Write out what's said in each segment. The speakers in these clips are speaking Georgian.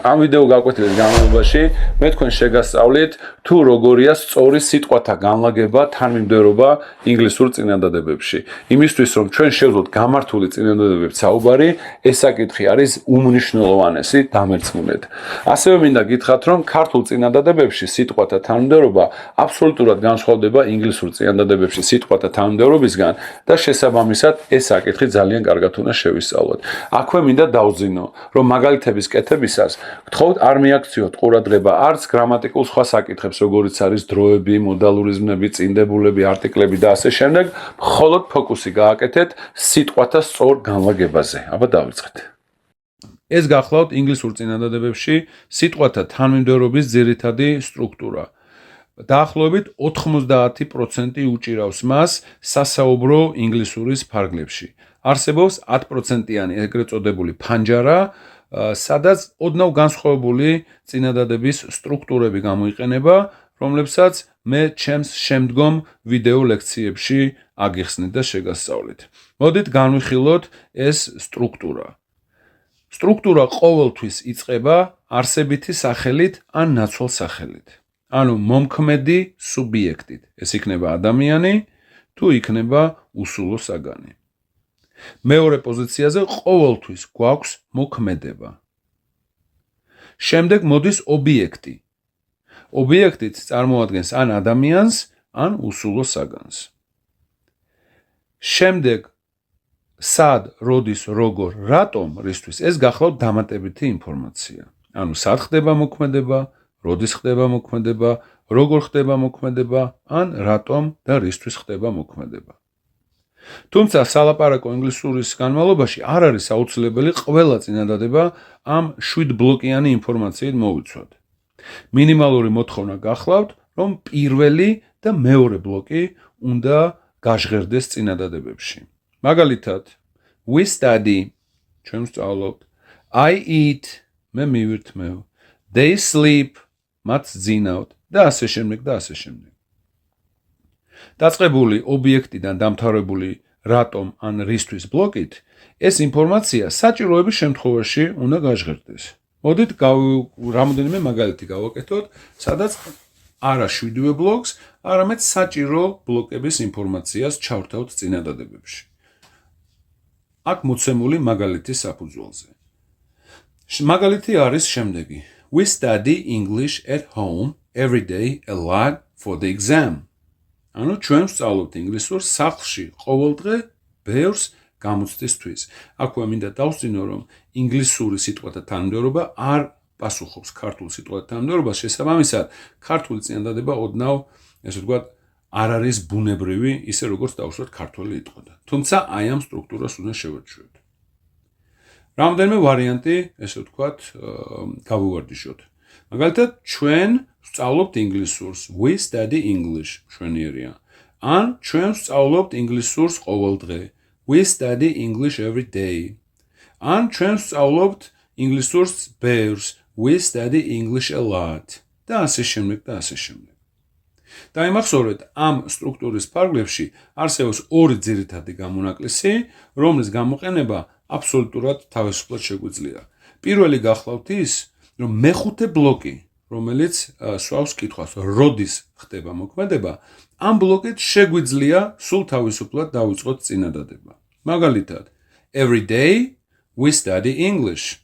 ამ ვიდეო გაკვეთილის განმავლობაში მე თქვენ შეგასწავლით თუ როგორია სწორი სიტყვათა განლაგება თანმიმდევრობა ინგლისურ წინადადებებში. იმისთვის რომ ჩვენ შევძლოთ გამართული წინადადებებით საუბარი, ეს საკითხი არის უმნიშვნელოვანესი დამერწმუნეთ. ასევე მინდა გითხრათ რომ ქართულ წინადადებებში სიტყვათა თანმიმდევრობა აბსოლუტურად განსხვავდება ინგლისურ წინადადებებში სიტყვათა თანმიმდევრობისგან და შესაბამისად ეს საკითხი ძალიან კარგად უნდა შევისწავლოთ. აქვე მინდა დავძინო, რომ მაგალითების კეთებისას გთხოვთ არ მიაქციოთ ყურადღება არც გრამატიკულ სხვა საკითხებს, როგორიც არის დროები, მოდალურიზმები, წინდებულები, არტიკლები და ასე შემდეგ, მხოლოდ ფოკუსი გააკეთეთ სიტყვათა სწორ განლაგებაზე. აბა დავიწყეთ. ეს გახლავთ ინგლისურ წინადადებებში სიტყვათა თანმიმდევრობის ძირითადი სტრუქტურა. დაახლოებით 90% უჭირავს მას სასაუბრო ინგლისურის ფარგლებში. არსებობს 10%-იანი ეგრეთ წოდებული ფანჯარა, სადაც ოდნავ განსხვავებული წინადადების სტრუქტურები გამოიყენება, რომლებსაც მე ჩემს შემდგომ ვიდეო ლექციებში აგიხსნით და შეგასწავლით. მოდით განვიხილოთ ეს სტრუქტურა. სტრუქტურა ყოველთვის იწყება არსებითი სახელით ან ნაცვალ სახელით. ანუ მომქმედი სუბიექტით. ეს იქნება ადამიანი თუ იქნება უსულო საგანი. მეორე პოზიციაზე ყოველთვის გვაქვს მოქმედება. შემდეგ მოდის ობიექტი. ობიექტით წარმოადგენს ან ადამიანს, ან უსულო საგანს. შემდეგ სად, როდის, როგორ, რატომ, რისთვის ეს გახლავთ დამატებითი ინფორმაცია. ანუ სად ხდება მოქმედება, როდის ხდება მოქმედება, როგორ ხდება მოქმედება, ან რატომ და რისთვის ხდება მოქმედება. თუმცა სალაპარაკო ინგლისურის განმავლობაში არ არის აუცილებელი ყველა წინადადება ამ 7 ბლოკიანი ინფორმაციით მოვიცვათ. მინიმალური მოთხოვნა გახლავთ, რომ პირველი და მეორე ბლოკი უნდა გაჟღერდეს წინადადებებში. მაგალითად, we study, ჩვენ ვსწავლობთ, I eat, მე მივირთმევ, they sleep, მათ ძინავთ და ასე შემდეგ და ასე შემდეგ. დაწყებული ობიექტიდან დამთავრებული რატომ ან რისთვის ბლოკით, ეს ინფორმაცია საჭიროების შემთხვევაში უნდა გაჟღერდეს. მოდით რამოდენიმე მაგალითი გავაკეთოთ, სადაც არა 7-ვე ბლოკს, არამედ საჭირო ბლოკების ინფორმაციას ჩავრთავთ წინადადებებში. აქ მოცემული მაგალითის საფუძველზე. მაგალითი არის შემდეგი. We study English at home every day a lot for the exam. ანუ ჩვენ ვსწავლობთ ინგლისურს სახლში ყოველდღე ბევრს გამოცდისთვის. აქვე მინდა დავსწინო, რომ ინგლისური სიტყვათა თანმიმდევრობა არ პასუხობს ქართულ სიტყვათა თანმიმდევრობას, შესაბამისად, ქართული წინადადება ოდნავ, ესე ვთქვათ, არ არის ბუნებრივი, ისე როგორც დავუშვათ ქართველი იტყოდა. თუმცა აი ამ სტრუქტურას უნდა შევარჩიოთ. რამდენიმე ვარიანტი, ესე ვთქვათ, გავუვარდიშოთ. მაგალითად, ჩვენ ვსწავლობთ ინგლისურს, we study English, მშვენიერია. ან ჩვენ ვსწავლობთ ინგლისურს ყოველდღე, we study English every day. ან ჩვენ ვსწავლობთ ინგლისურს ბევრს, we study English a lot. და ასე შემდეგ და ასე შემდეგ. დაიმახსოვრეთ, ამ სტრუქტურის ფარგლებში არსებობს ორი ძირითადი გამონაკლისი, რომლის გამოყენება აბსოლუტურად თავისუფლად შეგვიძლია. პირველი გახლავთ ის, რომ მეხუთე ბლოკი, რომელიც სვავს კითხვას, როდის ხდება მოქმედება, ამ ბლოკით შეგვიძლია სულ თავისუფლად დავიწყოთ წინადადება. მაგალითად, every day we study English.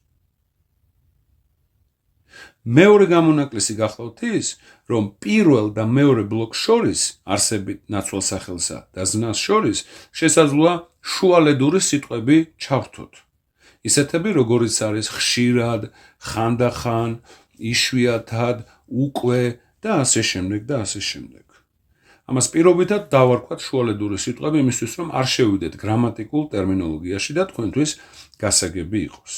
მეორე გამონაკლისი გახლავთ ის, რომ პირველ და მეორე ბლოკს შორის, არსებით ნაცვალ სახელსა და ზნას შორის, შესაძლოა შუალედური სიტყვები ჩავრთოთ. ისეთები, როგორიც არის ხშირად, ხანდახან, იშვიათად, უკვე და ასე შემდეგ და ასე შემდეგ. ამას პირობითად დავარქვათ შუალედური სიტყვები იმისთვის, რომ არ შევიდეთ გრამატიკულ ტერმინოლოგიაში და თქვენთვის გასაგები იყოს.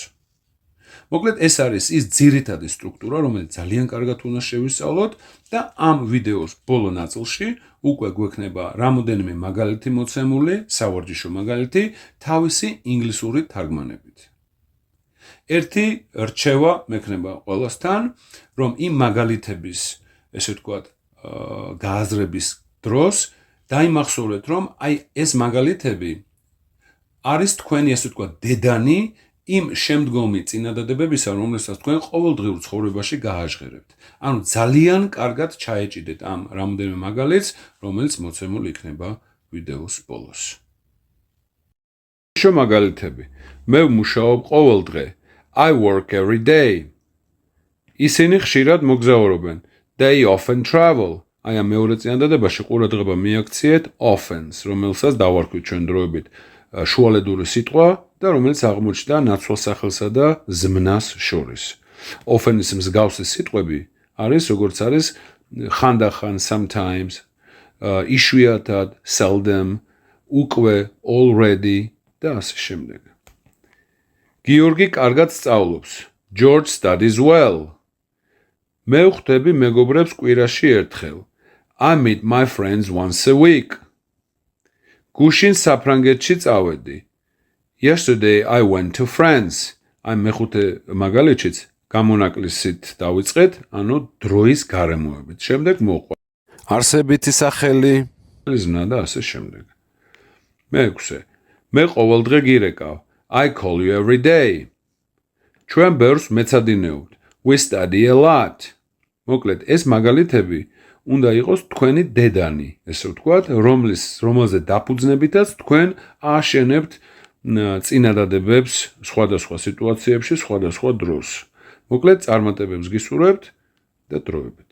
მოკლედ, ეს არის ის ძირითადი სტრუქტურა, რომელიც ძალიან კარგად უნდა შევისწავლოთ და ამ ვიდეოს ბოლო ნაწილში უკვე გვექნება რამოდენიმე მაგალითი მოცემული, სავარჯიშო მაგალითი, თავისი ინგლისური თარგმანებით. ერთი რჩევა მექნება ყველასთან, რომ იმ მაგალითების, ესე ვთქვათ, გააზრების დროს დაიმახსოვრეთ, რომ აი ეს მაგალითები არის თქვენი, ესე ვთქვათ, დედანი იმ შემდგომი წინადადებებისა, რომელსაც თქვენ ყოველდღიურ ცხოვრებაში გააჟღერებთ. ანუ ძალიან კარგად ჩაეჭიდეთ ამ რამოდენიმე მაგალითს, რომელიც მოცემული იქნება ვიდეოს ბოლოს. შო მაგალითები. მე ვმუშაობ ყოველ დღე. I work every day. ისინი ხშირად მოგზაურობენ. They often travel. აი ამ მეორე წინადადებაში ყურადღება მიაქციეთ often-ს, რომელსაც დავარქვით ჩვენ დროებით შუალედური სიტყვა და რომელიც აღმოჩნდა ნაცვალ სახელსა და ზმნას შორის. Often-ის მსგავსი სიტყვები არის, როგორც არის ხანდახან, sometimes, იშვიათად, seldom, უკვე, already და ასე შემდეგ. გიორგი კარგად სწავლობს. George studies well. მე ვხვდები მეგობრებს კვირაში ერთხელ. I meet my friends once a week. გუშინ საფრანგეთში წავედი. Yesterday I went to France. აი მეხუთე მაგალითშიც გამონაკლისით დავიწყეთ, ანუ დროის გარემოებით. შემდეგ მოყვა არსებითი სახელი, ზნა და ასე შემდეგ. მეექვსე. მე ყოველდღე გირეკავ. I call you every day. ჩვენ ბევრს მეცადინეობთ. We study a lot. მოკლედ, ეს მაგალითები უნდა იყოს თქვენი დედანი, ესე ვთქვათ, რომელზე დაფუძნებითაც თქვენ ააშენებთ წინადადებებს სხვადასხვა სიტუაციებში, სხვადასხვა დროს. მოკლედ, წარმატებებს გისურვებთ და დროებით.